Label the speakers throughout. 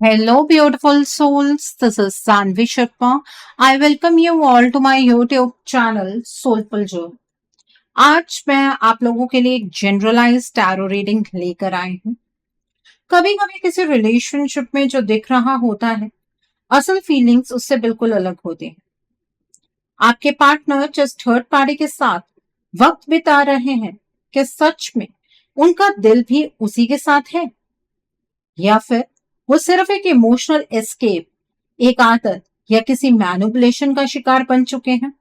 Speaker 1: Hello, beautiful souls. This is Sanvi Sharma. I welcome you all to my YouTube channel Soulful Joy. आज मैं आप लोगों के लिए एक जनरलाइज टैरो रीडिंग लेकर आई हूँ। कभी कभी किसी रिलेशनशिप में जो दिख रहा होता है, असल फीलिंग्स उससे बिल्कुल अलग होती हैं। आपके पार्टनर जिस थर्ड पार्टी के साथ वक्त बिता रहे हैं, कि सच में उनका दिल भी उसी के साथ है, या फिर वो सिर्फ एक इमोशनल एस्केप, एक आदत या किसी मैनिपुलेशन का शिकार बन चुके हैं।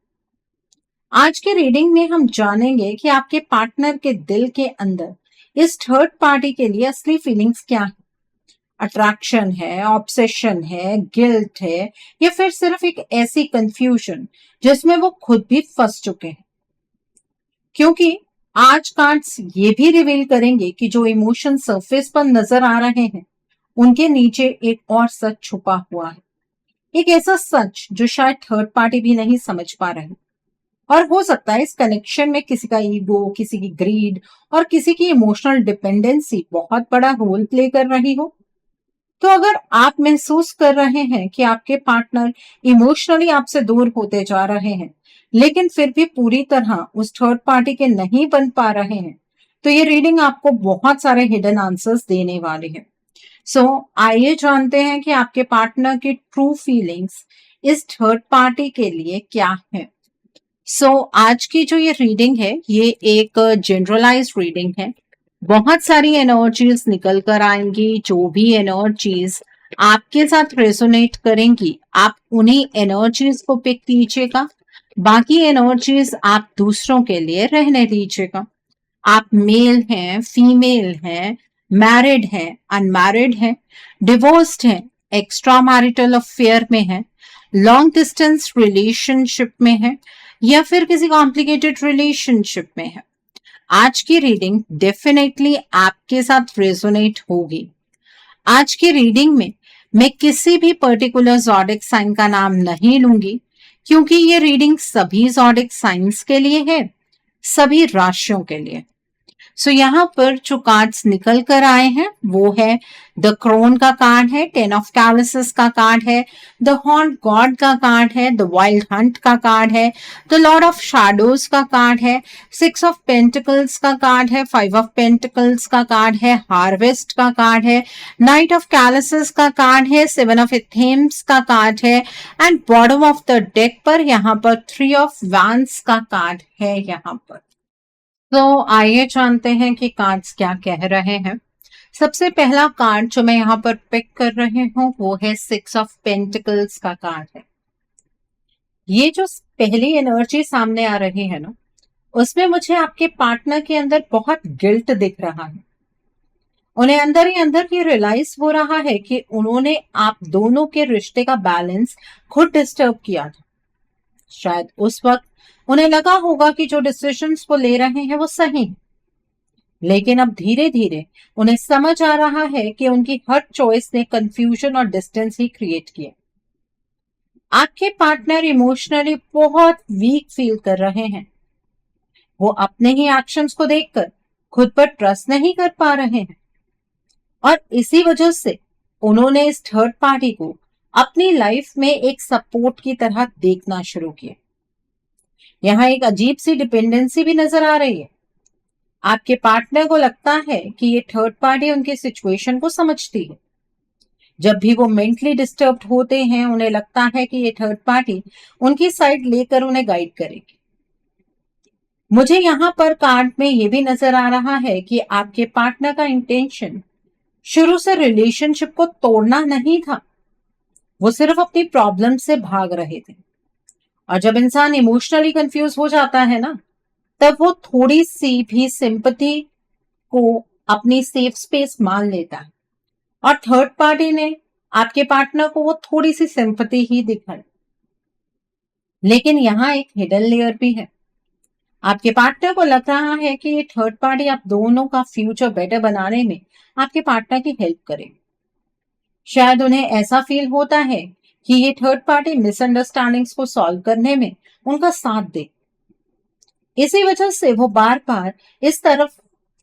Speaker 1: आज के रीडिंग में हम जानेंगे कि आपके पार्टनर के दिल के अंदर इस थर्ड पार्टी के लिए असली फीलिंग्स क्या है। अट्रैक्शन है, ऑब्सेशन है, गिल्ट है, या फिर सिर्फ एक ऐसी कंफ्यूजन जिसमें वो खुद भी फंस चुके हैं। क्योंकि आज कार्ड्स ये भी रिवील करेंगे कि जो इमोशन सरफेस पर नजर आ रहे हैं, उनके नीचे एक और सच छुपा हुआ है। एक ऐसा सच जो शायद थर्ड पार्टी भी नहीं समझ पा रहे, और हो सकता है इस कनेक्शन में किसी का ईगो, किसी की ग्रीड और किसी की इमोशनल डिपेंडेंसी बहुत बड़ा रोल प्ले कर रही हो। तो अगर आप महसूस कर रहे हैं कि आपके पार्टनर इमोशनली आपसे दूर होते जा रहे हैं, लेकिन फिर भी पूरी तरह उस थर्ड पार्टी के नहीं बन पा रहे हैं, तो ये रीडिंग आपको बहुत सारे हिडन आंसर्स देने वाले हैं। आइए जानते हैं कि आपके पार्टनर की ट्रू फीलिंग्स इस थर्ड पार्टी के लिए क्या है। आज की जो ये रीडिंग है, ये एक जनरलाइज रीडिंग है। बहुत सारी एनर्जीज निकल कर आएंगी। जो भी एनर्जीज आपके साथ रेजोनेट करेंगी, आप उन्हीं एनर्जीज को पिक कीजिएगा। बाकी एनर्जीज आप दूसरों के लिए रहने दीजिएगा। आप मेल हैं, फीमेल हैं, मैरिड हैं, अनमैरिड हैं, डिवोर्स्ड हैं, एक्स्ट्रा मैरिटल अफेयर में हैं, लॉन्ग डिस्टेंस रिलेशनशिप में हैं, या फिर किसी कॉम्प्लिकेटेड रिलेशनशिप में है। आज की रीडिंग डेफिनेटली आपके साथ रेजोनेट होगी। आज की रीडिंग में मैं किसी भी पर्टिकुलर ज़ोडिक साइन का नाम नहीं लूंगी, क्योंकि ये रीडिंग सभी ज़ोडिक साइंस के लिए है, सभी राशियों के लिए। यहाँ पर जो कार्ड्स निकल कर आए हैं वो है द क्रोन का कार्ड है, 10 ऑफ कैलिसेस का कार्ड है, द हॉर्न गॉड का कार्ड है, द वाइल्ड हंट का कार्ड है, द लॉर्ड ऑफ शैडोज का कार्ड है, 6 ऑफ पेंटिकल्स का कार्ड है, 5 ऑफ पेंटिकल्स का कार्ड है, हार्वेस्ट का कार्ड है, नाइट ऑफ कैलिसेस का कार्ड है, 7 ऑफ एथेम्स का कार्ड है, and bottom of the deck पर यहाँ पर 3 ऑफ वैंस का कार्ड है यहाँ पर। आइए जानते हैं कि कार्ड्स क्या कह रहे हैं। सबसे पहला कार्ड जो मैं यहाँ पर पिक कर रही हूँ वो है 6 ऑफ पेंटिकल्स का कार्ड है। ये जो पहली एनर्जी सामने आ रही है ना, उसमें मुझे आपके पार्टनर के अंदर बहुत गिल्ट दिख रहा है। उन्हें अंदर ही अंदर ये रियलाइज हो रहा है कि उन्होंने आप दोनों के रिश्ते का बैलेंस खुद डिस्टर्ब किया था। शायद उस वक्त उन्हें लगा होगा कि जो डिसीजंस वो ले रहे हैं वो सही, लेकिन अब धीरे धीरे उन्हें समझ आ रहा है कि उनकी हर चॉइस ने कंफ्यूजन और डिस्टेंस ही क्रिएट किया। आपके पार्टनर इमोशनली बहुत वीक फील कर रहे हैं। वो अपने ही एक्शंस को देखकर खुद पर ट्रस्ट नहीं कर पा रहे हैं, और इसी वजह से उन्होंने इस थर्ड पार्टी को अपनी लाइफ में एक सपोर्ट की तरह देखना शुरू किया। यहाँ एक अजीब सी डिपेंडेंसी भी नजर आ रही है। आपके पार्टनर को लगता है कि ये थर्ड पार्टी उनकी सिचुएशन को समझती है। जब भी वो मेंटली डिस्टर्ब्ड होते हैं, उन्हें लगता है कि ये थर्ड पार्टी उनकी साइड लेकर उन्हें गाइड करेगी। मुझे यहाँ पर कार्ड में ये भी नजर आ रहा है कि आपके पार्टनर का इंटेंशन शुरू से रिलेशनशिप को तोड़ना नहीं था। वो सिर्फ अपनी प्रॉब्लम से भाग रहे थे। और जब इंसान इमोशनली कंफ्यूज हो जाता है ना, तब वो थोड़ी सी भी सिंपैथी को अपनी सेफ स्पेस मान लेता है, और थर्ड पार्टी ने आपके पार्टनर को वो थोड़ी सी सिंपैथी ही दिखाई। लेकिन यहाँ एक हिडन लेयर भी है। आपके पार्टनर को लग रहा है कि ये थर्ड पार्टी आप दोनों का फ्यूचर बेटर बनाने में आपके पार्टनर की हेल्प करे। शायद उन्हें ऐसा फील होता है कि ये थर्ड पार्टी मिसअंडरस्टैंडिंग्स को सॉल्व करने में उनका साथ दे। इसी वजह से वो बार बार इस तरफ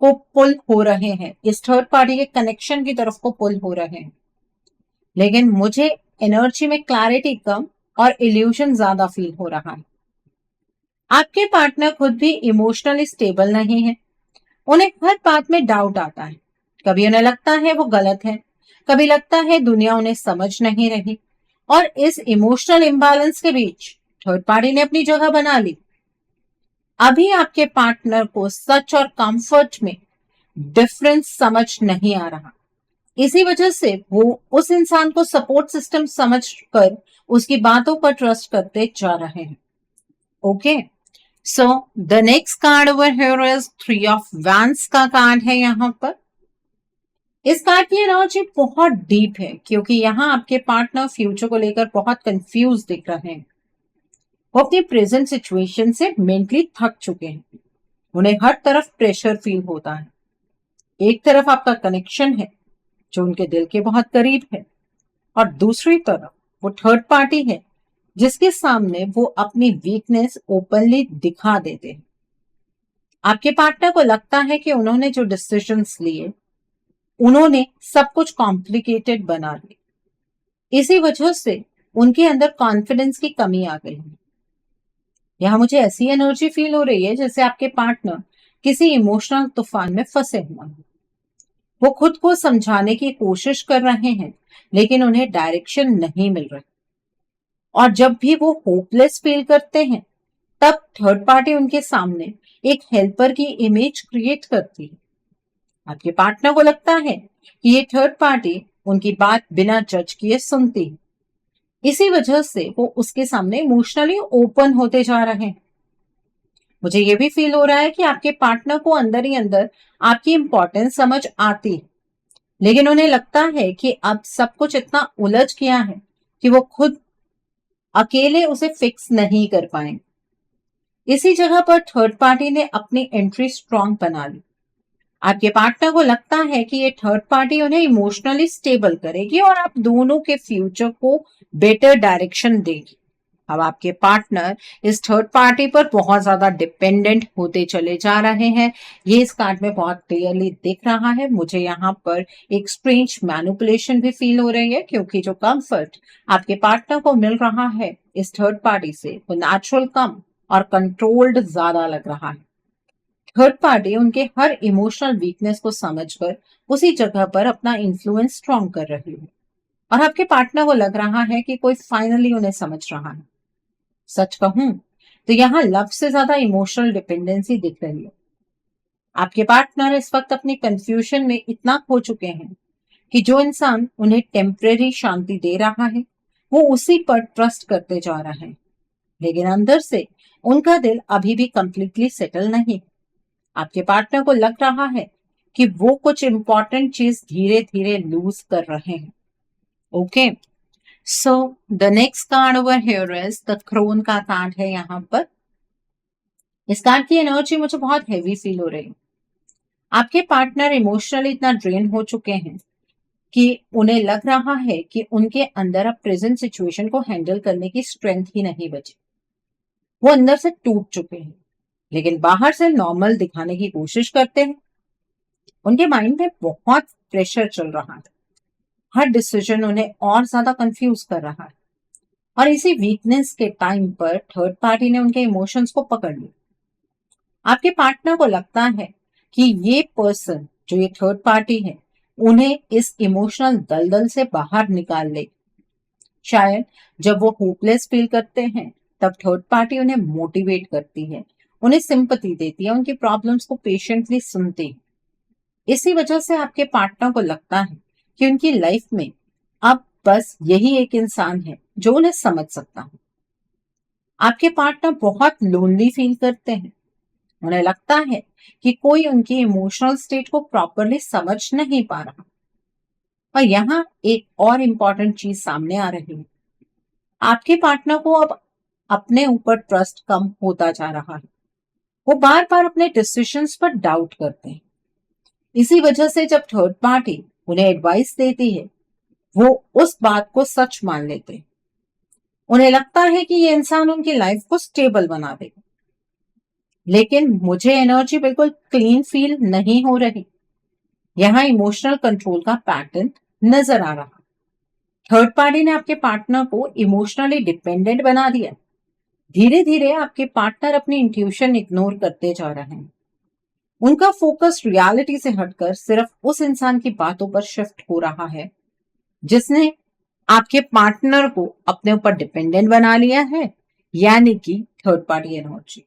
Speaker 1: को पुल हो रहे हैं, इस थर्ड पार्टी के कनेक्शन की तरफ को पुल हो रहे हैं। लेकिन मुझे एनर्जी में क्लैरिटी कम और इल्यूशन ज्यादा फील हो रहा है। आपके पार्टनर खुद भी इमोशनली स्टेबल नहीं है। उन्हें हर बात में डाउट आता है। कभी उन्हें लगता है वो गलत है, कभी लगता है दुनिया उन्हें समझ नहीं रही। और इस इमोशनल इम्बैलेंस के बीच थर्ड पार्टी ने अपनी जगह बना ली। अभी आपके पार्टनर को सच और कंफर्ट में डिफरेंस समझ नहीं आ रहा। इसी वजह से वो उस इंसान को सपोर्ट सिस्टम समझकर उसकी बातों पर ट्रस्ट करते जा रहे हैं। Okay, so the next card over here is 3 of wands का कार्ड है यहाँ पर। इस कार्ड की एनर्जी बहुत डीप है क्योंकि यहाँ आपके पार्टनर फ्यूचर को लेकर बहुत कंफ्यूज दिख रहे हैं। वो अपनी प्रेजेंट सिचुएशन से मेंटली थक चुके हैं। उन्हें हर तरफ प्रेशर फील होता है। एक तरफ आपका कनेक्शन है जो उनके दिल के बहुत करीब है, और दूसरी तरफ वो थर्ड पार्टी है जिसके सामने वो अपनी वीकनेस ओपनली दिखा देते हैं। आपके पार्टनर को लगता है कि उन्होंने जो डिसीजंस लिए उन्होंने सब कुछ कॉम्प्लिकेटेड बना दिया। इसी वजह से उनके अंदर कॉन्फिडेंस की कमी आ गई है। यहाँ मुझे ऐसी एनर्जी फील हो रही है जैसे आपके पार्टनर किसी इमोशनल तूफान में फंसे हुए हैं। वो खुद को समझाने की कोशिश कर रहे हैं लेकिन उन्हें डायरेक्शन नहीं मिल रही। और जब भी वो होपलेस फील करते हैं तब थर्ड पार्टी उनके सामने एक हेल्पर की इमेज क्रिएट करती है। आपके पार्टनर को लगता है कि ये थर्ड पार्टी उनकी बात बिना जज किए सुनती है। इसी वजह से वो उसके सामने इमोशनली ओपन होते जा रहे हैं। मुझे ये भी फील हो रहा है कि आपके पार्टनर को अंदर ही अंदर आपकी इंपॉर्टेंस समझ आती है, लेकिन उन्हें लगता है कि अब सब कुछ इतना उलझ गया है कि वो खुद अकेले उसे फिक्स नहीं कर पाएंगे। इसी जगह पर थर्ड पार्टी ने अपनी एंट्री स्ट्रांग बना ली। आपके पार्टनर को लगता है कि ये थर्ड पार्टी उन्हें इमोशनली स्टेबल करेगी और आप दोनों के फ्यूचर को बेटर डायरेक्शन देगी। अब आपके पार्टनर इस थर्ड पार्टी पर बहुत ज्यादा डिपेंडेंट होते चले जा रहे हैं। ये इस कार्ड में बहुत क्लियरली दिख रहा है। मुझे यहाँ पर एक स्ट्रेंज मैनिपुलेशन भी फील हो रही है क्योंकि जो कंफर्ट आपके पार्टनर को मिल रहा है इस थर्ड पार्टी से वो नेचुरल कम और कंट्रोल्ड ज्यादा लग रहा है। थर्ड पार्टी उनके हर इमोशनल वीकनेस को समझकर उसी जगह पर अपना इन्फ्लुएंस स्ट्रॉन्ग कर रही है, और आपके पार्टनर को लग रहा है कि कोई फाइनली उन्हें समझ रहा है। सच कहूं तो यहाँ लव से ज्यादा इमोशनल डिपेंडेंसी दिख रही है। आपके पार्टनर इस वक्त अपनी कंफ्यूजन में इतना खो चुके हैं कि जो इंसान उन्हें टेम्परेरी शांति दे रहा है वो उसी पर ट्रस्ट करते जा रहे हैं, लेकिन अंदर से उनका दिल अभी भी कंप्लीटली सेटल नहीं। आपके पार्टनर को लग रहा है कि वो कुछ इंपॉर्टेंट चीज धीरे धीरे लूज कर रहे हैं। Okay, so the next card over here is the crown का कार्ड है यहाँ पर। इस कार्ड की एनर्जी मुझे बहुत हैवी फील हो रही है। आपके पार्टनर इमोशनली इतना ड्रेन हो चुके हैं कि उन्हें लग रहा है कि उनके अंदर अब प्रेजेंट सिचुएशन को हैंडल करने की स्ट्रेंथ ही नहीं बची। वो अंदर से टूट चुके हैं लेकिन बाहर से नॉर्मल दिखाने की कोशिश करते हैं। उनके माइंड में बहुत प्रेशर चल रहा है। हर डिसीजन उन्हें और ज्यादा कंफ्यूज कर रहा है, और इसी वीकनेस के टाइम पर थर्ड पार्टी ने उनके इमोशंस को पकड़ लिया। आपके पार्टनर को लगता है कि ये पर्सन जो ये थर्ड पार्टी है उन्हें इस इमोशनल दलदल से बाहर निकाल ले। शायद जब वो होपलेस फील करते हैं तब थर्ड पार्टी उन्हें मोटिवेट करती है, उन्हें सिंपैथी देती है, उनकी प्रॉब्लम्स को पेशेंटली सुनती है। इसी वजह से आपके पार्टनर को लगता है कि उनकी लाइफ में अब बस यही एक इंसान है जो उन्हें समझ सकता है। आपके पार्टनर बहुत लोनली फील करते हैं। उन्हें लगता है कि कोई उनकी इमोशनल स्टेट को प्रॉपरली समझ नहीं पा रहा। और यहाँ एक और इम्पॉर्टेंट चीज सामने आ रही है। आपके पार्टनर को अब अपने ऊपर ट्रस्ट कम होता जा रहा है। वो बार बार अपने डिसीजंस पर डाउट करते हैं। इसी वजह से जब थर्ड पार्टी उन्हें एडवाइस देती है वो उस बात को सच मान लेते हैं। उन्हें लगता है कि ये इंसान उनकी लाइफ को स्टेबल बना देगा, लेकिन मुझे एनर्जी बिल्कुल क्लीन फील नहीं हो रही। यहाँ इमोशनल कंट्रोल का पैटर्न नजर आ रहा। थर्ड पार्टी ने आपके पार्टनर को इमोशनली डिपेंडेंट बना दिया। धीरे धीरे आपके पार्टनर अपनी इंट्यूशन इग्नोर करते जा रहे हैं। उनका फोकस रियलिटी से हटकर सिर्फ उस इंसान की बातों पर शिफ्ट हो रहा है जिसने आपके पार्टनर को अपने ऊपर डिपेंडेंट बना लिया है, यानी कि थर्ड पार्टी एनर्जी।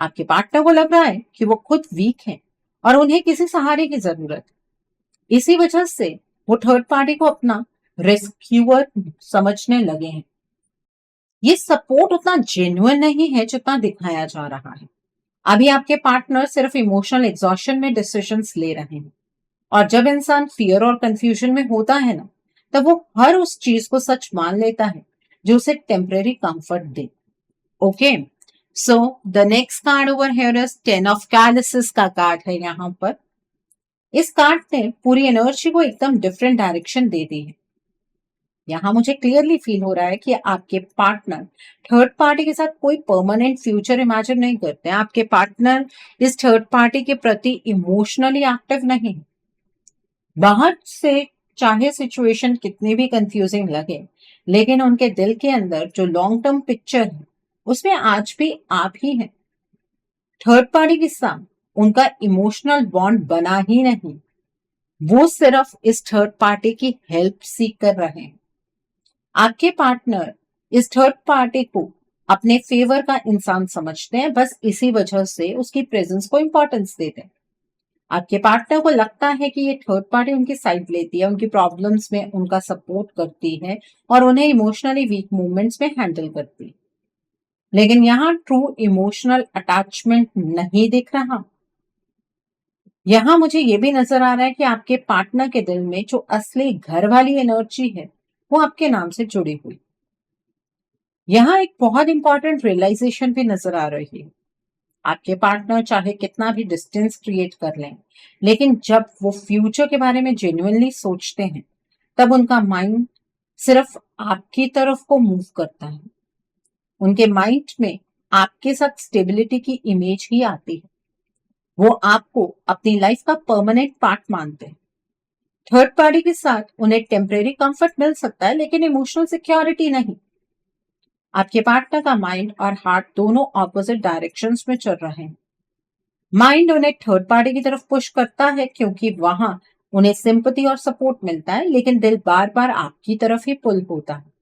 Speaker 1: आपके पार्टनर को लग रहा है कि वो खुद वीक है और उन्हें किसी सहारे की जरूरत है। इसी वजह से वो थर्ड पार्टी को अपना रेस्क्यूअर समझने लगे हैं। ये सपोर्ट उतना जेन्युइन नहीं है जितना दिखाया जा रहा है। अभी आपके पार्टनर सिर्फ इमोशनल एग्जॉशन में डिसीजंस ले रहे हैं, और जब इंसान फियर और कंफ्यूजन में होता है ना, तब वो हर उस चीज को सच मान लेता है जो उसे टेम्परेरी कंफर्ट दे। Okay, so the next card over here is 10 of chalices का कार्ड है यहाँ पर। इस कार्ड ने पूरी एनर्जी को एकदम डिफरेंट डायरेक्शन दे दी है। यहाँ मुझे क्लियरली फील हो रहा है कि आपके पार्टनर थर्ड पार्टी के साथ कोई परमानेंट फ्यूचर इमेजिन नहीं करते हैं। आपके पार्टनर इस थर्ड पार्टी के प्रति इमोशनली एक्टिव नहीं है। बाहर से चाहे सिचुएशन कितनी भी कंफ्यूजिंग लगे, लेकिन उनके दिल के अंदर जो लॉन्ग टर्म पिक्चर है उसमें आज भी आप ही हैं। थर्ड पार्टी के साथ उनका इमोशनल बॉन्ड बना ही नहीं, वो सिर्फ इस थर्ड पार्टी की हेल्प सीख कर रहे हैं। आपके पार्टनर इस थर्ड पार्टी को अपने फेवर का इंसान समझते हैं, बस इसी वजह से उसकी प्रेजेंस को इंपॉर्टेंस देते हैं। आपके पार्टनर को लगता है कि ये थर्ड पार्टी उनकी साइड लेती है, उनकी प्रॉब्लम्स में उनका सपोर्ट करती है और उन्हें इमोशनली वीक मोमेंट्स में हैंडल करती है। लेकिन यहाँ ट्रू इमोशनल अटैचमेंट नहीं दिख रहा। यहाँ मुझे ये भी नजर आ रहा है कि आपके पार्टनर के दिल में जो असली घर वाली एनर्जी है वो आपके नाम से जुड़ी हुई। यहाँ एक बहुत इंपॉर्टेंट रियलाइजेशन भी नजर आ रही है। आपके पार्टनर चाहे कितना भी डिस्टेंस क्रिएट कर लें, लेकिन जब वो फ्यूचर के बारे में जेन्युइनली सोचते हैं, तब उनका माइंड सिर्फ आपकी तरफ को मूव करता है। उनके माइंड में आपके साथ स्टेबिलिटी की इमेज ही आती है। वो आपको अपनी लाइफ का परमानेंट पार्ट मानते हैं। थर्ड पार्टी के साथ उन्हें टेम्परेरी कंफर्ट मिल सकता है, लेकिन इमोशनल सिक्योरिटी नहीं। आपके पार्टनर का माइंड और हार्ट दोनों ऑपोजिट डायरेक्शंस में चल रहे हैं। माइंड उन्हें थर्ड पार्टी की तरफ पुश करता है क्योंकि वहां उन्हें सिंपैथी और सपोर्ट मिलता है, लेकिन दिल बार बार आपकी तरफ ही पुल होता है।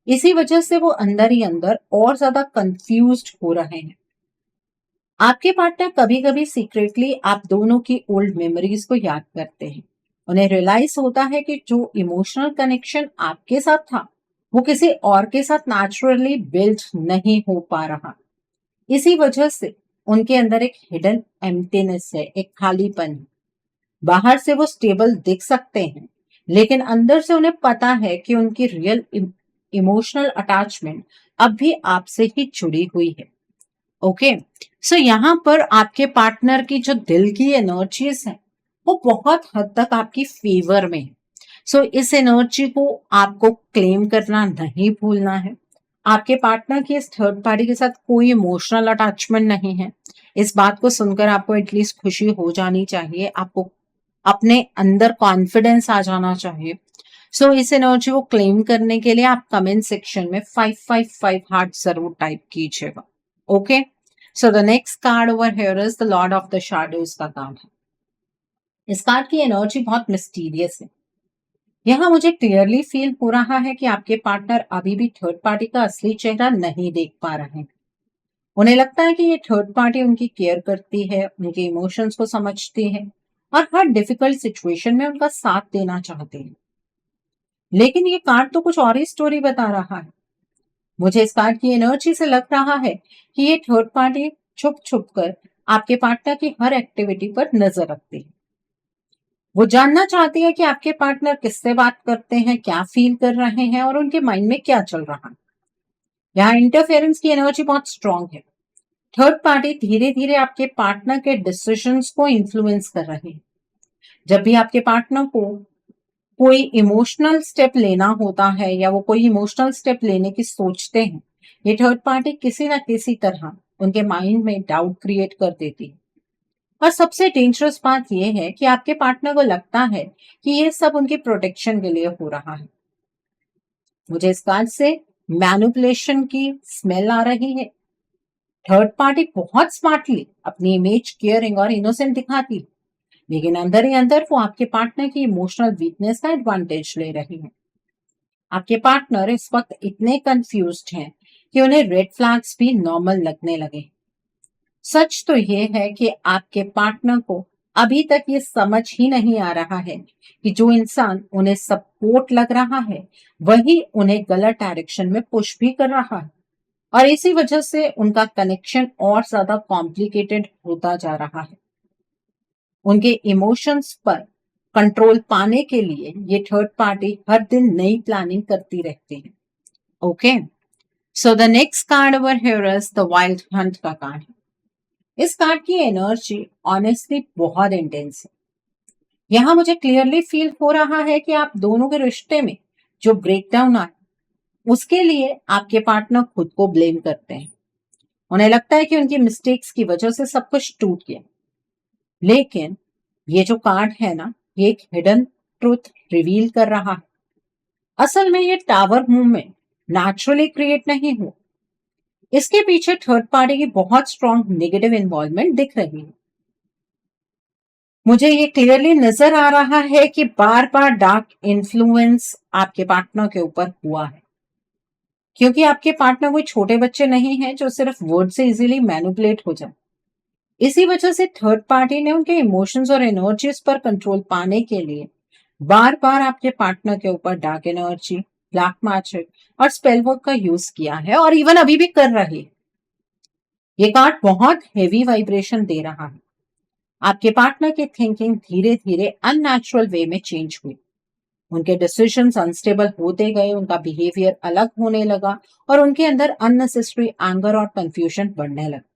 Speaker 1: इसी वजह से वो अंदर ही अंदर और ज्यादा कंफ्यूज्ड हो रहे हैं। आपके पार्टनर कभी कभी सीक्रेटली आप दोनों की ओल्ड मेमोरीज को याद करते हैं। उन्हें रियलाइज होता है कि जो इमोशनल कनेक्शन आपके साथ था वो किसी और के साथ नेचुरली बिल्ड नहीं हो पा रहा। इसी वजह से उनके अंदर एक हिडन एम्प्टीनेस है, एक खालीपन है। बाहर से वो स्टेबल दिख सकते हैं, लेकिन अंदर से उन्हें पता है कि उनकी रियल इमोशनल अटैचमेंट अब भी आपसे ही जुड़ी हुई है। ओके, सो यहाँ पर आपके पार्टनर की जो दिल की एनर्जीज है वो बहुत हद तक आपकी फेवर में है। सो इस एनर्जी को आपको क्लेम करना नहीं भूलना है। आपके पार्टनर की इस थर्ड पार्टी के साथ कोई इमोशनल अटैचमेंट नहीं है। इस बात को सुनकर आपको एटलीस्ट खुशी हो जानी चाहिए, आपको अपने अंदर कॉन्फिडेंस आ जाना चाहिए। सो इस एनर्जी को क्लेम करने के लिए आप कमेंट सेक्शन में 555 हार्ट जरूर टाइप कीजिएगा। Okay, so the next card over here is the Lord of the shadows का कार्ड है। इस कार्ड की एनर्जी बहुत मिस्टीरियस है। यहाँ मुझे क्लियरली फील हो रहा है कि आपके पार्टनर अभी भी थर्ड पार्टी का असली चेहरा नहीं देख पा रहे हैं। उन्हें लगता है कि ये थर्ड पार्टी उनकी केयर करती है, उनके इमोशंस को समझती है और हर डिफिकल्ट सिचुएशन में उनका साथ देना चाहती है। लेकिन ये कार्ड तो कुछ और ही स्टोरी बता रहा है। मुझे इस कार्ड की एनर्जी से लग रहा है कि ये थर्ड पार्टी छुप छुप कर आपके पार्टनर की हर एक्टिविटी पर नजर रखती है। वो जानना चाहती है कि आपके पार्टनर किससे बात करते हैं, क्या फील कर रहे हैं और उनके माइंड में क्या चल रहा है। यहाँ इंटरफेरेंस की एनर्जी बहुत स्ट्रांग है। थर्ड पार्टी धीरे धीरे आपके पार्टनर के डिसीजंस को इन्फ्लुएंस कर रही है। जब भी आपके पार्टनर को कोई इमोशनल स्टेप लेना होता है या वो कोई इमोशनल स्टेप लेने की सोचते हैं, ये थर्ड पार्टी किसी ना किसी तरह उनके माइंड में डाउट क्रिएट कर देती है। और सबसे डेंजरस बात यह है कि आपके पार्टनर को लगता है कि ये सब उनकी प्रोटेक्शन के लिए हो रहा है। मुझे इस कार्ड से मैनिपुलेशन की स्मेल आ रही है। थर्ड पार्टी बहुत स्मार्टली अपनी इमेज केयरिंग और इनोसेंट दिखाती है, लेकिन अंदर ही अंदर वो आपके पार्टनर की इमोशनल वीकनेस का एडवांटेज ले रही है। आपके पार्टनर इस वक्त इतने कंफ्यूज्ड हैं कि उन्हें रेड फ्लैग्स भी नॉर्मल लगने लगे। सच तो ये है कि आपके पार्टनर को अभी तक ये समझ ही नहीं आ रहा है कि जो इंसान उन्हें सपोर्ट लग रहा है वही उन्हें गलत डायरेक्शन में पुश भी कर रहा है, और इसी वजह से उनका कनेक्शन और ज्यादा कॉम्प्लिकेटेड होता जा रहा है। उनके इमोशंस पर कंट्रोल पाने के लिए ये थर्ड पार्टी हर दिन नई प्लानिंग करती रहती है। Okay, so the next card over here is the wild Hunt का कार्ड है। इस कार्ड की एनर्जी ऑनेस्टली बहुत इंटेंस है। यहाँ मुझे क्लियरली फील हो रहा है कि आप दोनों के रिश्ते में जो ब्रेकडाउन आए उसके लिए आपके पार्टनर खुद को ब्लेम करते हैं। उन्हें लगता है कि उनकी मिस्टेक्स की वजह से सब कुछ टूट गया। लेकिन ये जो कार्ड है ना, ये एक हिडन ट्रूथ रिवील कर रहा है। असल में ये टावर मूवमेंट नेचुरली क्रिएट नहीं हुआ। इसके पीछे थर्ड पार्टी की बहुत स्ट्रॉन्ग नेगेटिव इन्वॉल्वमेंट दिख रही है। मुझे ये क्लियरली नजर आ रहा है कि बार बार डार्क इन्फ्लुएंस आपके पार्टनर के ऊपर हुआ है, क्योंकि आपके पार्टनर कोई छोटे बच्चे नहीं हैं जो सिर्फ वर्ड से इजीली मैनिपुलेट हो जाए। इसी वजह से थर्ड पार्टी ने उनके इमोशंस और एनर्जीज पर कंट्रोल पाने के लिए बार बार आपके पार्टनर के ऊपर डार्क एनर्जी, ब्लैक मैजिक और स्पेल वर्क का यूज किया है, और इवन अभी भी कर रही है। ये कार्ड बहुत हेवी वाइब्रेशन दे रहा है। आपके पार्टनर की थिंकिंग धीरे धीरे अननेचुरल वे में चेंज हुई। उनके डिसीजंस अनस्टेबल होते गए, उनका बिहेवियर अलग होने लगा और उनके अंदर अननेसेसरी एंगर और कंफ्यूजन बढ़ने लगा।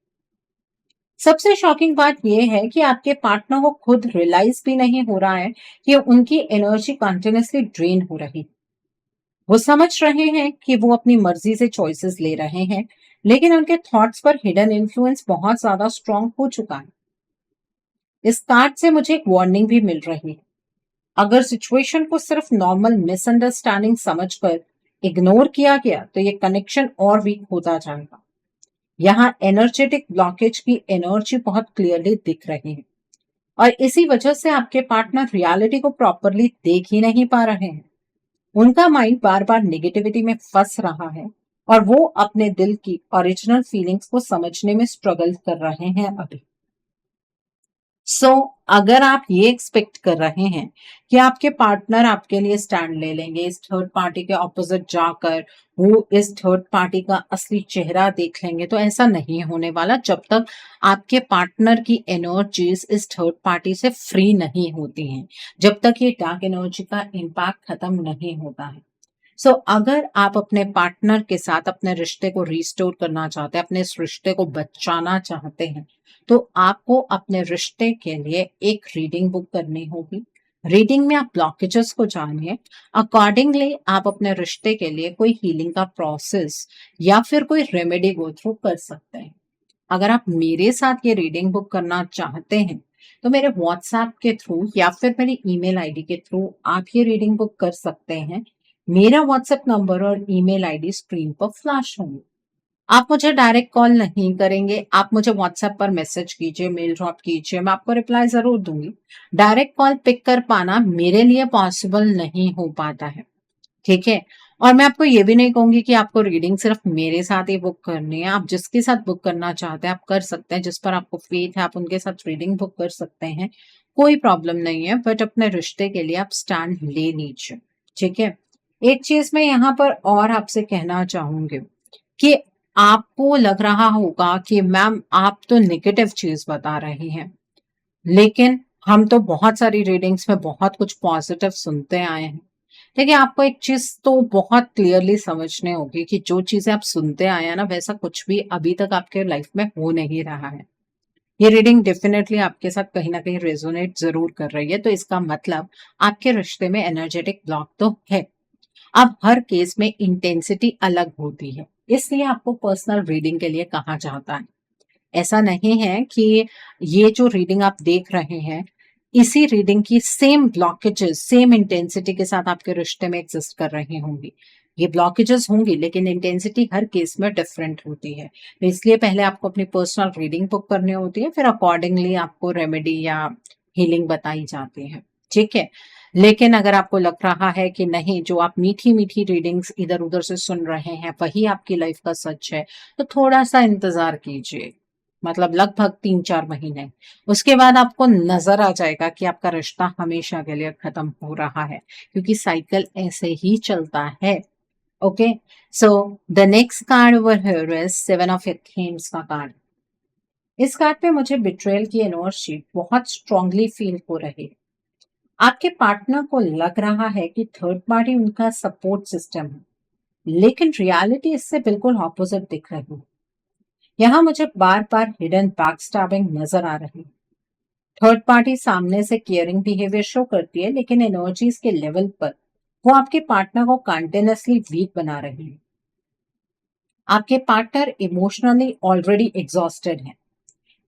Speaker 1: सबसे शॉकिंग बात यह है कि आपके पार्टनर को खुद रियलाइज भी नहीं हो रहा है कि उनकी एनर्जी कंटिन्यूसली ड्रेन हो रही। वो समझ रहे हैं कि वो अपनी मर्जी से चॉइसेस ले रहे हैं, लेकिन उनके थॉट्स पर हिडन इन्फ्लुएंस बहुत ज्यादा स्ट्रांग हो चुका है। इस कार्ड से मुझे एक वार्निंग भी मिल रही है। अगर सिचुएशन को सिर्फ नॉर्मल मिसअंडरस्टैंडिंग समझकर इग्नोर किया गया तो ये कनेक्शन और वीक होता जाएगा। यहाँ एनर्जेटिक ब्लॉकेज की एनर्जी बहुत क्लियरली दिख रही है, और इसी वजह से आपके पार्टनर रियलिटी को प्रॉपरली देख ही नहीं पा रहे हैं। उनका माइंड बार बार नेगेटिविटी में फंस रहा है और वो अपने दिल की ओरिजिनल फीलिंग्स को समझने में स्ट्रगल कर रहे हैं अभी। अगर आप ये एक्सपेक्ट कर रहे हैं कि आपके पार्टनर आपके लिए स्टैंड ले लेंगे इस थर्ड पार्टी के ऑपोजिट जाकर, वो इस थर्ड पार्टी का असली चेहरा देख लेंगे, तो ऐसा नहीं होने वाला जब तक आपके पार्टनर की एनर्जीज इस थर्ड पार्टी से फ्री नहीं होती हैं, जब तक ये डार्क एनर्जी का इम्पैक्ट खत्म नहीं होता है। अगर आप अपने पार्टनर के साथ अपने रिश्ते को रिस्टोर करना चाहते हैं, अपने इस रिश्ते को बचाना चाहते हैं, तो आपको अपने रिश्ते के लिए एक रीडिंग बुक करनी होगी। रीडिंग में आप ब्लॉकेजेस को जानिए, अकॉर्डिंगली आप अपने रिश्ते के लिए कोई हीलिंग का प्रोसेस या फिर कोई रेमेडी गो थ्रू कर सकते हैं। अगर आप मेरे साथ ये रीडिंग बुक करना चाहते हैं तो मेरे व्हाट्सएप के थ्रू या फिर मेरी ईमेल आईडी के थ्रू आप ये रीडिंग बुक कर सकते हैं। मेरा व्हाट्सएप नंबर और ईमेल आईडी स्क्रीन पर फ्लैश होंगे। आप मुझे डायरेक्ट कॉल नहीं करेंगे, आप मुझे व्हाट्सएप पर मैसेज कीजिए, मेल ड्रॉप कीजिए, मैं आपको रिप्लाई जरूर दूंगी। डायरेक्ट कॉल पिक कर पाना मेरे लिए पॉसिबल नहीं हो पाता है, ठीक है। और मैं आपको ये भी नहीं कहूंगी कि आपको रीडिंग सिर्फ मेरे साथ ही बुक करनी है। आप जिसके साथ बुक करना चाहते हैं आप कर सकते हैं, जिस पर आपको फेथ है आप उनके साथ रीडिंग बुक कर सकते हैं, कोई प्रॉब्लम नहीं है। बट अपने रिश्ते के लिए आप स्टैंड ले लीजिए, ठीक है। एक चीज मैं यहाँ पर और आपसे कहना चाहूंगी कि आपको लग रहा होगा कि मैम आप तो नेगेटिव चीज बता रही हैं, लेकिन हम तो बहुत सारी रीडिंग्स में बहुत कुछ पॉजिटिव सुनते आए हैं। देखिए, आपको एक चीज तो बहुत क्लियरली समझने होगी कि जो चीजें आप सुनते आए हैं ना, वैसा कुछ भी अभी तक आपके लाइफ में हो नहीं रहा है। ये रीडिंग डेफिनेटली आपके साथ कहीं ना कहीं रेजोनेट जरूर कर रही है, तो इसका मतलब आपके रिश्ते में एनर्जेटिक ब्लॉक तो है। अब हर केस में इंटेंसिटी अलग होती है, इसलिए आपको पर्सनल रीडिंग के लिए कहा जाता है। ऐसा नहीं है कि ये जो रीडिंग आप देख रहे हैं इसी रीडिंग की सेम ब्लॉकेजेस सेम इंटेंसिटी के साथ आपके रिश्ते में एग्जिस्ट कर रही होंगी। ये ब्लॉकेजेस होंगी, लेकिन इंटेंसिटी हर केस में डिफरेंट होती है। तो इसलिए पहले आपको अपनी पर्सनल रीडिंग बुक करनी होती है, फिर अकॉर्डिंगली आपको रेमेडी या हीलिंग बताई जाती है। ठीक है। लेकिन अगर आपको लग रहा है कि नहीं, जो आप मीठी मीठी रीडिंग्स इधर उधर से सुन रहे हैं वही आपकी लाइफ का सच है, तो थोड़ा सा इंतजार कीजिए, मतलब लगभग 3-4 महीने। उसके बाद आपको नजर आ जाएगा कि आपका रिश्ता हमेशा के लिए खत्म हो रहा है, क्योंकि साइकिल ऐसे ही चलता है। Okay, so the next card over here is 7 of athames का कार्ड। इस कार्ड पे मुझे बिट्रेयल की एनर्जी बहुत स्ट्रांगली फील हो रही है। आपके पार्टनर को लग रहा है कि थर्ड पार्टी उनका सपोर्ट सिस्टम है, लेकिन रियलिटी इससे बिल्कुल ऑपोजिट दिख रही है। यहाँ मुझे बार बार हिडन बैकस्टैबिंग नजर आ रही है। थर्ड पार्टी सामने से केयरिंग बिहेवियर शो करती है, लेकिन एनर्जीज के लेवल पर वो आपके पार्टनर को कंटिन्यूअसली वीक बना रही है। आपके पार्टनर इमोशनली ऑलरेडी एग्जॉस्टेड है।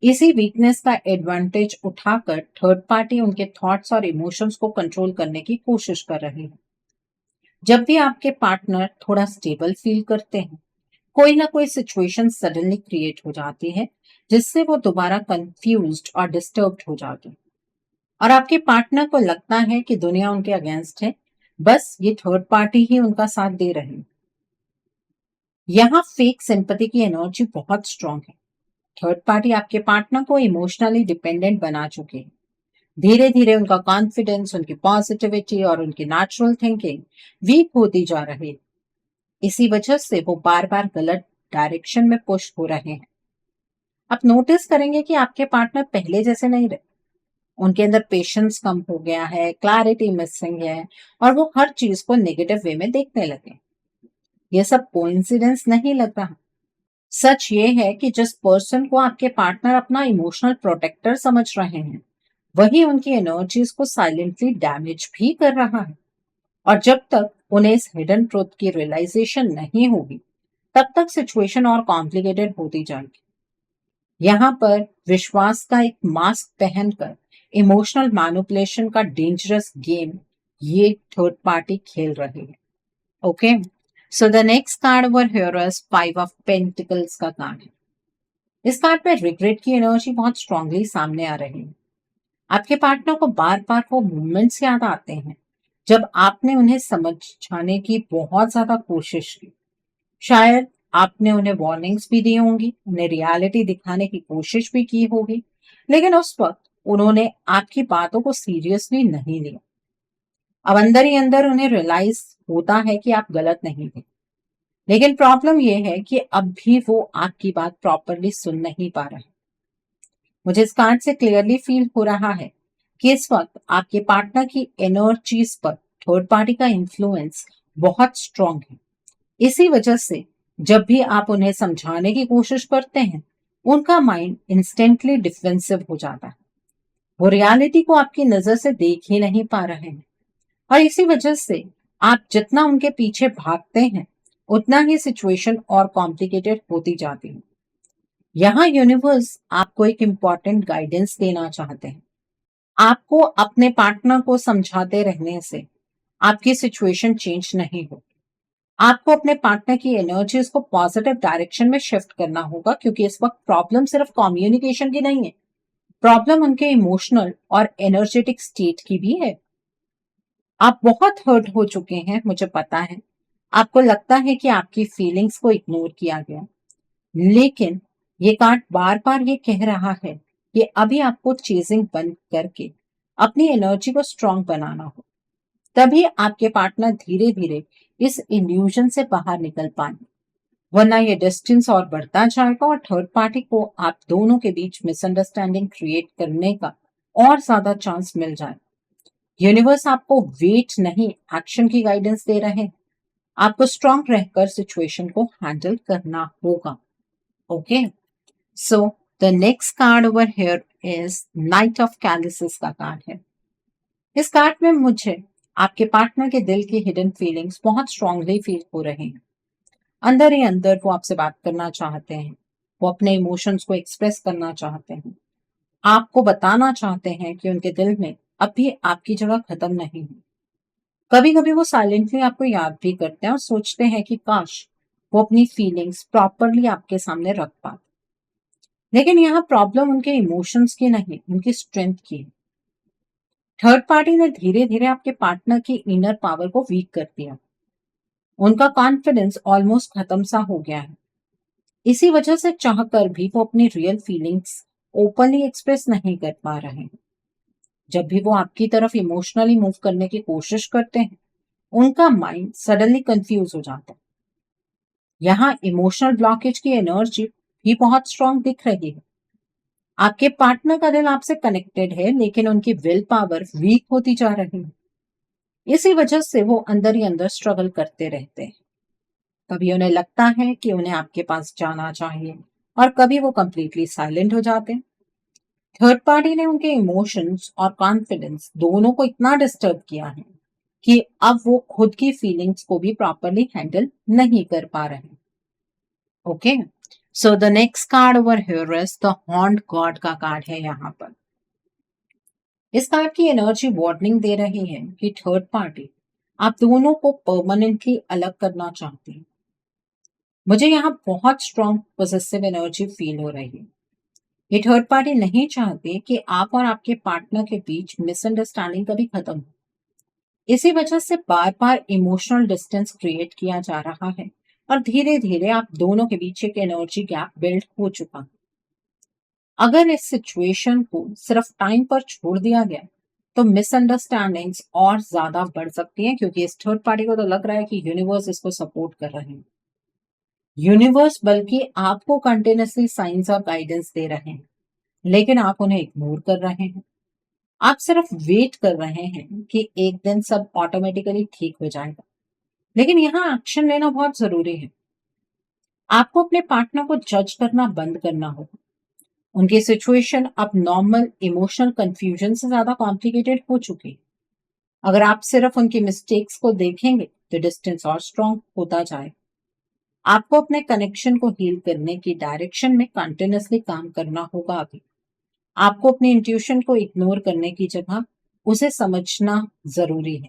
Speaker 1: इसी वीकनेस का एडवांटेज उठाकर थर्ड पार्टी उनके थॉट्स और इमोशंस को कंट्रोल करने की कोशिश कर रही है। जब भी आपके पार्टनर थोड़ा स्टेबल फील करते हैं, कोई ना कोई सिचुएशन सडनली क्रिएट हो जाती है, जिससे वो दोबारा कंफ्यूज्ड और डिस्टर्ब्ड हो जाते हैं। और आपके पार्टनर को लगता है कि दुनिया उनके अगेंस्ट है, बस ये थर्ड पार्टी ही उनका साथ दे रही है। यहाँ फेक सिंपैथी की एनर्जी बहुत स्ट्रांग है। थर्ड पार्टी आपके पार्टनर को इमोशनली डिपेंडेंट बना चुके हैं। धीरे धीरे उनका कॉन्फिडेंस, उनकी पॉजिटिविटी और उनकी नेचुरल थिंकिंग वीक होती जा रही है। इसी वजह से वो बार बार गलत डायरेक्शन में पुश हो रहे हैं। आप नोटिस करेंगे कि आपके पार्टनर पहले जैसे नहीं रहे। उनके अंदर पेशेंस कम हो गया है, क्लैरिटी मिसिंग है, और वो हर चीज को नेगेटिव वे में देखने लगे। ये सब कोइंसिडेंस नहीं लग रहा। सच ये है कि जिस पर्सन को आपके पार्टनर अपना इमोशनल प्रोटेक्टर समझ रहे हैं, वही उनकी एनर्जीज को साइलेंटली डैमेज भी कर रहा है। और जब तक उन्हें इस हिडन ट्रुथ की रियलाइजेशन नहीं होगी, तब तक सिचुएशन और कॉम्प्लिकेटेड होती जाएगी। यहाँ पर विश्वास का एक मास्क पहनकर इमोशनल मैनिपुलेशन का डेंजरस गेम ये थर्ड पार्टी खेल रही है। Okay, so the next card over here is 5 of pentacles का कार्ड है। इस कार्ड पे रिग्रेट की एनर्जी बहुत स्ट्रांगली सामने आ रही है। आपके पार्टनर को बार बार वो मोमेंट्स याद आते हैं जब आपने उन्हें समझाने की बहुत ज्यादा कोशिश की। शायद आपने उन्हें वार्निंग्स भी दी होंगी, उन्हें रियलिटी दिखाने की कोशिश भी की होगी, लेकिन उस वक्त उन्होंने आपकी बातों को सीरियसली नहीं लिया। अब अंदर ही अंदर उन्हें रियलाइज होता है कि आप गलत नहीं थे, लेकिन प्रॉब्लम यह है कि अब भी वो आपकी बात प्रॉपरली सुन नहीं पा रहे। मुझे इस कार्ड से क्लियरली फील हो रहा है कि इस वक्त आपके पार्टनर की एनर्जीज पर थर्ड पार्टी का इन्फ्लुएंस बहुत स्ट्रांग है। इसी वजह से जब भी आप उन्हें समझाने की कोशिश करते हैं, उनका माइंड इंस्टेंटली डिफेंसिव हो जाता है। वो रियलिटी को आपकी नजर से देख ही नहीं पा रहे हैं, और इसी वजह से आप जितना उनके पीछे भागते हैं, उतना ही सिचुएशन और कॉम्प्लिकेटेड होती जाती है। यहाँ यूनिवर्स आपको एक इम्पॉर्टेंट गाइडेंस देना चाहते हैं। आपको अपने पार्टनर को समझाते रहने से आपकी सिचुएशन चेंज नहीं होगी। आपको अपने पार्टनर की एनर्जीज को पॉजिटिव डायरेक्शन में शिफ्ट करना होगा, क्योंकि इस वक्त प्रॉब्लम सिर्फ कम्युनिकेशन की नहीं है, प्रॉब्लम उनके इमोशनल और एनर्जेटिक स्टेट की भी है। आप बहुत हर्ट हो चुके हैं, मुझे पता है। आपको लगता है कि आपकी फीलिंग्स को इग्नोर किया गया, लेकिन ये कार्ड बार बार ये कह रहा है कि अभी आपको चेजिंग बंद करके अपनी एनर्जी को स्ट्रांग बनाना हो। तभी आपके पार्टनर धीरे धीरे इस इल्यूजन से बाहर निकल पाएंगे, वरना ये डिस्टेंस और बढ़ता जाएगा और थर्ड पार्टी को आप दोनों के बीच मिसअंडरस्टैंडिंग क्रिएट करने का और ज्यादा चांस मिल जाए। यूनिवर्स आपको वेट नहीं, एक्शन की गाइडेंस दे रहे हैं। आपको स्ट्रांग रहकर सिचुएशन को हैंडल करना होगा। Okay, so the next card over here is knight of chalices का कार्ड है। इस कार्ड में मुझे आपके पार्टनर के दिल की हिडन फीलिंग्स बहुत स्ट्रांगली फील हो रही हैं। अंदर ही अंदर वो आपसे बात करना चाहते हैं, वो अपने इमोशंस को एक्सप्रेस करना चाहते हैं, आपको बताना चाहते हैं कि उनके दिल में अब भी आपकी जगह खत्म नहीं है। कभी कभी वो साइलेंटली आपको याद भी करते हैं और सोचते हैं कि काश वो अपनी फीलिंग्स प्रॉपरली आपके सामने रख पाते। लेकिन यहाँ प्रॉब्लम उनके इमोशंस की नहीं, उनकी स्ट्रेंथ की है। थर्ड पार्टी ने धीरे धीरे आपके पार्टनर की इनर पावर को वीक कर दिया। उनका कॉन्फिडेंस ऑलमोस्ट खत्म सा हो गया है। इसी वजह से चाहकर भी वो अपनी रियल फीलिंग्स ओपनली एक्सप्रेस नहीं कर पा रहे हैं। जब भी वो आपकी तरफ इमोशनली मूव करने की कोशिश करते हैं, उनका माइंड सडनली कंफ्यूज हो जाता है। यहाँ इमोशनल ब्लॉकेज की एनर्जी भी बहुत स्ट्रांग दिख रही है। आपके पार्टनर का दिल आपसे कनेक्टेड है, लेकिन उनकी विल पावर वीक होती जा रही है। इसी वजह से वो अंदर ही अंदर स्ट्रगल करते रहते हैं। कभी उन्हें लगता है कि उन्हें आपके पास जाना चाहिए, और कभी वो कंप्लीटली साइलेंट हो जाते हैं। थर्ड पार्टी ने उनके इमोशंस और कॉन्फिडेंस दोनों को इतना डिस्टर्ब किया है कि अब वो खुद की फीलिंग्स को भी प्रॉपरली हैंडल नहीं कर पा रहे। Okay, so the next card over here is the haunt God का कार्ड है यहाँ पर। इस कार्ड की एनर्जी वार्निंग दे रही है कि थर्ड पार्टी आप दोनों को परमानेंटली अलग करना चाहती है। मुझे यहाँ बहुत स्ट्रॉन्ग पॉजिटिव एनर्जी फील हो रही है। ये थर्ड पार्टी नहीं चाहती कि आप और आपके पार्टनर के बीच मिसअंडरस्टैंडिंग कभी खत्म हो। इसी वजह से बार बार इमोशनल डिस्टेंस क्रिएट किया जा रहा है, और धीरे धीरे आप दोनों के बीच एक एनर्जी गैप बिल्ड हो चुका है। अगर इस सिचुएशन को सिर्फ टाइम पर छोड़ दिया गया, तो मिसअंडरस्टैंडिंग्स और ज्यादा बढ़ सकती हैं, क्योंकि इस थर्ड पार्टी को तो लग रहा है कि यूनिवर्स इसको सपोर्ट कर रहे हैं। यूनिवर्स बल्कि आपको कंटिन्यूसली साइंस और गाइडेंस दे रहे हैं, लेकिन आप उन्हें इग्नोर कर रहे हैं। आप सिर्फ वेट कर रहे हैं कि एक दिन सब ऑटोमेटिकली ठीक हो जाएगा। लेकिन यहाँ एक्शन लेना बहुत जरूरी है। आपको अपने पार्टनर को जज करना बंद करना होगा। उनकी सिचुएशन अब नॉर्मल इमोशनल कंफ्यूजन से ज्यादा कॉम्प्लिकेटेड हो चुकी है। अगर आप सिर्फ उनकी मिस्टेक्स को देखेंगे, तो डिस्टेंस और स्ट्रांग होता जाए। आपको अपने कनेक्शन को हील करने की डायरेक्शन में कंटिन्यूसली काम करना होगा। अभी आपको अपने इंट्यूशन को इग्नोर करने की जगह उसे समझना जरूरी है।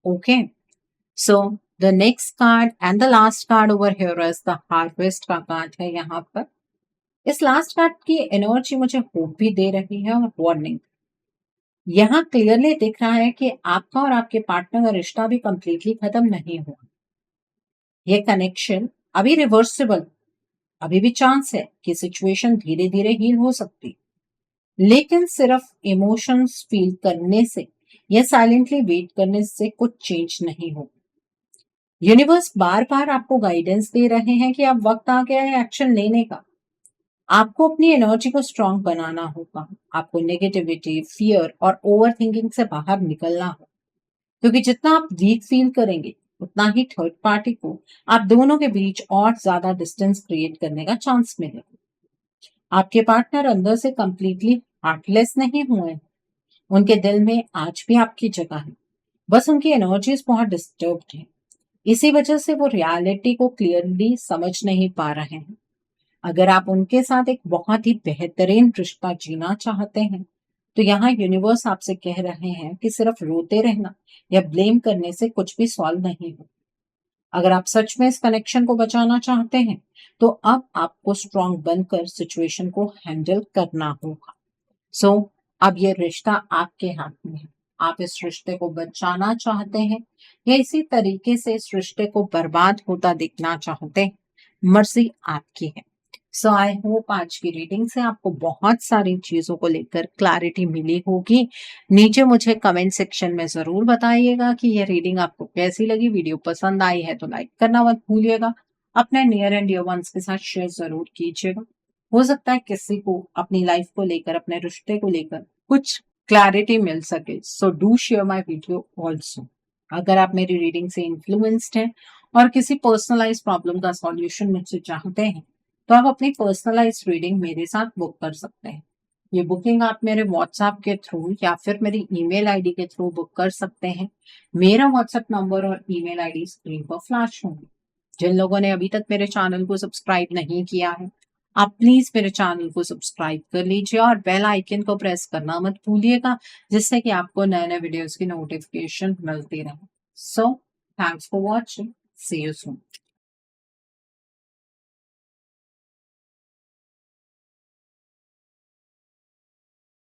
Speaker 1: Okay, so the next card and the last card over here is the harvest का कार्ड है यहाँ पर। इस लास्ट कार्ड की एनर्जी मुझे होप भी दे रही है और वार्निंग। यहाँ क्लियरली दिख रहा है कि आपका और आपके पार्टनर का रिश्ता भी कंप्लीटली खत्म नहीं हुआ। ये कनेक्शन अभी रिवर्सिबल, अभी भी चांस है कि सिचुएशन धीरे धीरे हील हो सकती, लेकिन सिर्फ इमोशंस फील करने से या साइलेंटली वेट करने से कुछ चेंज नहीं होगा। यूनिवर्स बार बार आपको गाइडेंस दे रहे हैं कि अब वक्त आ गया है एक्शन लेने का। आपको अपनी एनर्जी को स्ट्रांग बनाना होगा। आपको नेगेटिविटी, फियर और ओवर थिंकिंग से बाहर निकलना होगा, क्योंकि जितना आप वीक फील करेंगे, उतना ही थर्ड पार्टी को आप दोनों के बीच और ज्यादा डिस्टेंस क्रिएट करने का चांस मिलेगा। आपके पार्टनर अंदर से कंप्लीटली हार्टलेस नहीं हुए हैं। उनके दिल में आज भी आपकी जगह है, बस उनकी एनर्जीज बहुत डिस्टर्ब्ड है। इसी वजह से वो रियलिटी को क्लियरली समझ नहीं पा रहे हैं। अगर आप उनके साथ एक बहुत ही बेहतरीन रिश्ता जीना चाहते हैं, तो यहाँ यूनिवर्स आपसे कह रहे हैं कि सिर्फ रोते रहना या ब्लेम करने से कुछ भी सॉल्व नहीं हो। अगर आप सच में इस कनेक्शन को बचाना चाहते हैं, तो अब आपको स्ट्रांग बनकर सिचुएशन को हैंडल करना होगा। सो अब ये रिश्ता आपके हाथ में है। आप इस रिश्ते को बचाना चाहते हैं या इसी तरीके से इस रिश्ते को बर्बाद होता देखना चाहते हैं, मर्जी आपकी है। सो आई होप आज की रीडिंग से आपको बहुत सारी चीजों को लेकर क्लैरिटी मिली होगी। नीचे मुझे कमेंट सेक्शन में जरूर बताइएगा कि ये रीडिंग आपको कैसी लगी। वीडियो पसंद आई है तो लाइक करना मत भूलिएगा। अपने नियर एंड डियर वंस के साथ शेयर जरूर कीजिएगा। हो सकता है किसी को अपनी लाइफ को लेकर, अपने रिश्ते को लेकर कुछ क्लैरिटी मिल सके। So do share my video also. अगर आप मेरी रीडिंग से इन्फ्लुएंस्ड हैं और किसी पर्सनलाइज प्रॉब्लम का सॉल्यूशन मुझसे चाहते हैं, तो आप अपनी पर्सनलाइज रीडिंग मेरे साथ बुक कर सकते हैं। ये बुकिंग आप मेरे व्हाट्सएप के थ्रू या फिर मेरी ईमेल आईडी के थ्रू बुक कर सकते हैं। मेरा व्हाट्सएप नंबर और ईमेल आईडी स्क्रीन पर फ्लैश होंगे। जिन लोगों ने अभी तक मेरे चैनल को सब्सक्राइब नहीं किया है, आप प्लीज मेरे चैनल को सब्सक्राइब कर लीजिए और बेल आइकन को प्रेस करना मत भूलिएगा, जिससे कि आपको नए नए वीडियोस की नोटिफिकेशन मिलती रहे। So, thanks for watching. See you soon.